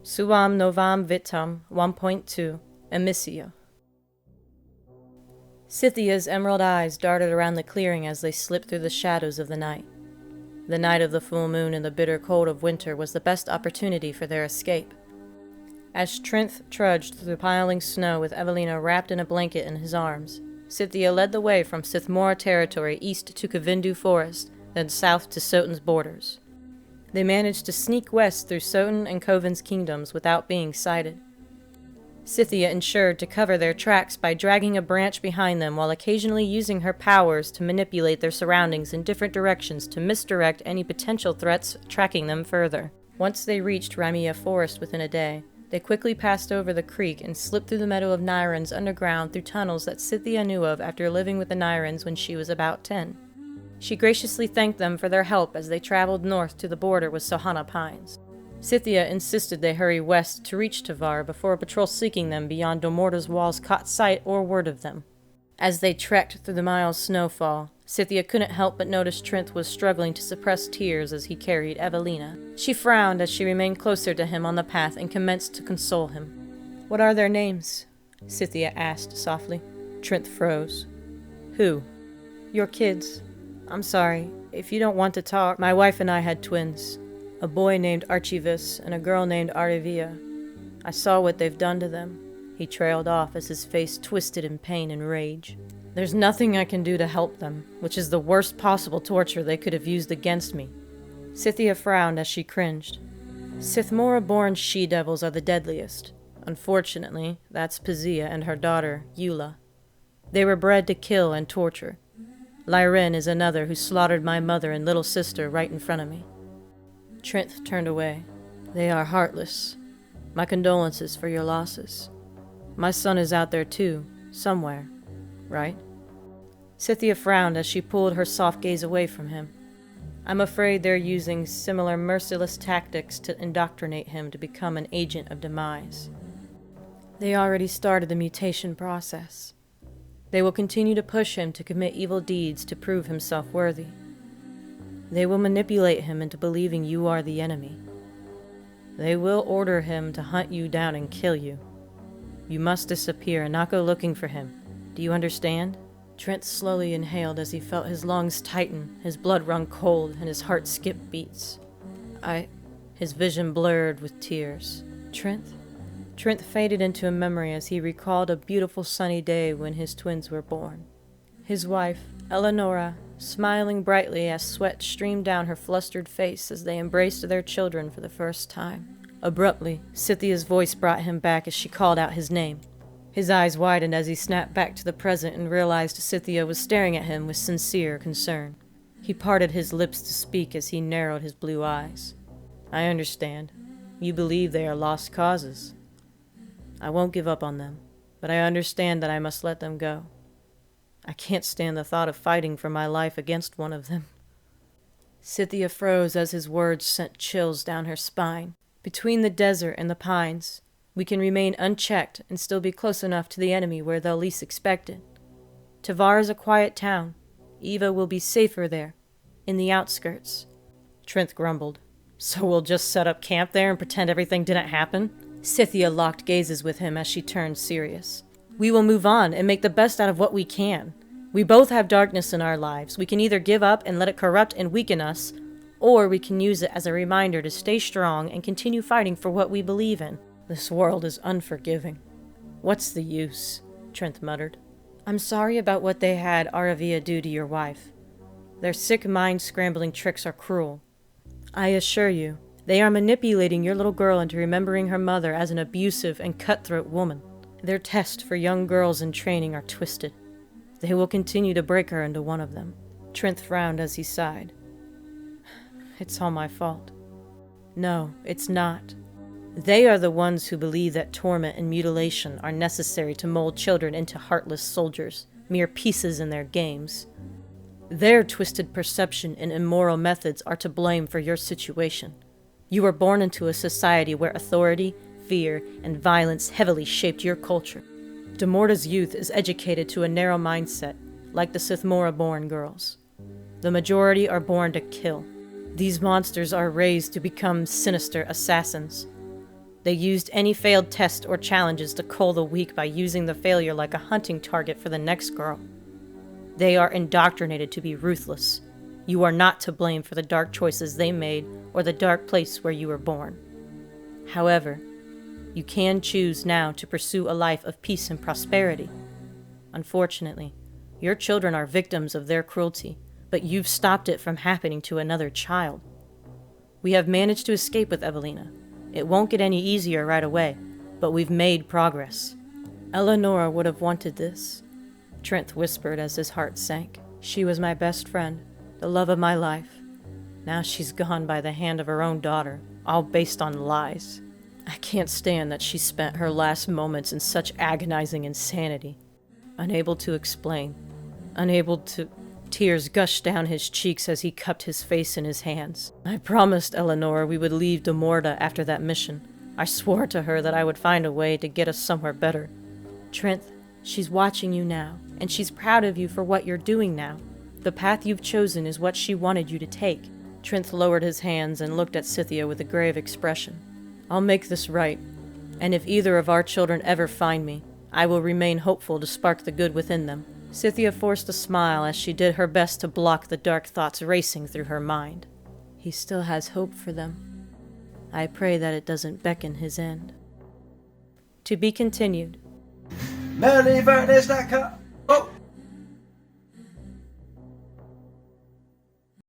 Suam Novam Vitam 1.2 Emissio. Cythia's emerald eyes darted around the clearing as they slipped through the shadows of the night. The night of the full moon in the bitter cold of winter was the best opportunity for their escape. As Trinth trudged through the piling snow with Evelina wrapped in a blanket in his arms, Cythia led the way from Sithmora territory east to Kavindu Forest, then south to Sotan's borders. They managed to sneak west through Sotan and Coven's kingdoms without being sighted. Cythia ensured to cover their tracks by dragging a branch behind them while occasionally using her powers to manipulate their surroundings in different directions to misdirect any potential threats tracking them further. Once they reached Ramia Forest within a day, they quickly passed over the creek and slipped through the meadow of Nyrans underground through tunnels that Cythia knew of after living with the Nyrans when she was about 10. She graciously thanked them for their help as they traveled north to the border with Sohana Pines. Cythia insisted they hurry west to reach Tavar before a patrol seeking them beyond Domorda's walls caught sight or word of them. As they trekked through the miles' snowfall, Cythia couldn't help but notice Trinth was struggling to suppress tears as he carried Evelina. She frowned as she remained closer to him on the path and commenced to console him. "What are their names?" Cythia asked softly. Trinth froze. "Who?" "Your kids. I'm sorry, if you don't want to talk, my wife and I had twins. A boy named Archivis and a girl named Arivia. I saw what they've done to them." He trailed off as his face twisted in pain and rage. "There's nothing I can do to help them, which is the worst possible torture they could have used against me." Cythia frowned as she cringed. Sithmora-born she-devils are the deadliest. Unfortunately, that's Boadicea and her daughter, Eula. They were bred to kill and torture. Lyren is another who slaughtered my mother and little sister right in front of me. Trinth turned away. "They are heartless. My condolences for your losses. My son is out there too, somewhere, right?" Cythia frowned as she pulled her soft gaze away from him. "I'm afraid they're using similar merciless tactics to indoctrinate him to become an agent of demise. They already started the mutation process. They will continue to push him to commit evil deeds to prove himself worthy. They will manipulate him into believing you are the enemy. They will order him to hunt you down and kill you. You must disappear and not go looking for him. Do you understand?" Trent slowly inhaled as he felt his lungs tighten, his blood run cold, and his heart skip beats. His vision blurred with tears. "Trent?" Trent faded into a memory as he recalled a beautiful sunny day when his twins were born. His wife, Eleonora, smiling brightly as sweat streamed down her flustered face as they embraced their children for the first time. Abruptly, Cythia's voice brought him back as she called out his name. His eyes widened as he snapped back to the present and realized Cythia was staring at him with sincere concern. He parted his lips to speak as he narrowed his blue eyes. "I understand. You believe they are lost causes. I won't give up on them, but I understand that I must let them go. I can't stand the thought of fighting for my life against one of them." Cythia froze as his words sent chills down her spine. Between the desert and the pines, we can remain unchecked and still be close enough to the enemy where they'll least expect it. Tavar is a quiet town. Eva will be safer there, in the outskirts. Trinth grumbled. "So we'll just set up camp there and pretend everything didn't happen?" Cythia locked gazes with him as she turned serious. "We will move on and make the best out of what we can. We both have darkness in our lives. We can either give up and let it corrupt and weaken us, or we can use it as a reminder to stay strong and continue fighting for what we believe in. This world is unforgiving." "What's the use?" Trinth muttered. "I'm sorry about what they had Arivia do to your wife. Their sick mind-scrambling tricks are cruel. I assure you, they are manipulating your little girl into remembering her mother as an abusive and cutthroat woman. Their tests for young girls in training are twisted. They will continue to break her into one of them." Trinth frowned as he sighed. "It's all my fault." "No, it's not. They are the ones who believe that torment and mutilation are necessary to mold children into heartless soldiers, mere pieces in their games. Their twisted perception and immoral methods are to blame for your situation. You were born into a society where authority, fear, and violence heavily shaped your culture. Domorda's youth is educated to a narrow mindset, like the Sithmora-born girls. The majority are born to kill. These monsters are raised to become sinister assassins. They used any failed tests or challenges to cull the weak by using the failure like a hunting target for the next girl. They are indoctrinated to be ruthless. You are not to blame for the dark choices they made or the dark place where you were born. However, you can choose now to pursue a life of peace and prosperity. Unfortunately, your children are victims of their cruelty, but you've stopped it from happening to another child. We have managed to escape with Evelina. It won't get any easier right away, but we've made progress. Eleonora would have wanted this, Trent whispered as his heart sank. She was my best friend, the love of my life. Now she's gone by the hand of her own daughter, all based on lies. I can't stand that she spent her last moments in such agonizing insanity. Unable to explain, unable to... Tears gushed down his cheeks as he cupped his face in his hands. I promised Eleanor we would leave De Morda after that mission. I swore to her that I would find a way to get us somewhere better. Trent, she's watching you now, and she's proud of you for what you're doing now. The path you've chosen is what she wanted you to take. Trent lowered his hands and looked at Cythia with a grave expression. I'll make this right, and if either of our children ever find me, I will remain hopeful to spark the good within them. Cythia forced a smile as she did her best to block the dark thoughts racing through her mind. He still has hope for them. I pray that it doesn't beckon his end. To be continued. Melanie Furnace.com. Oh!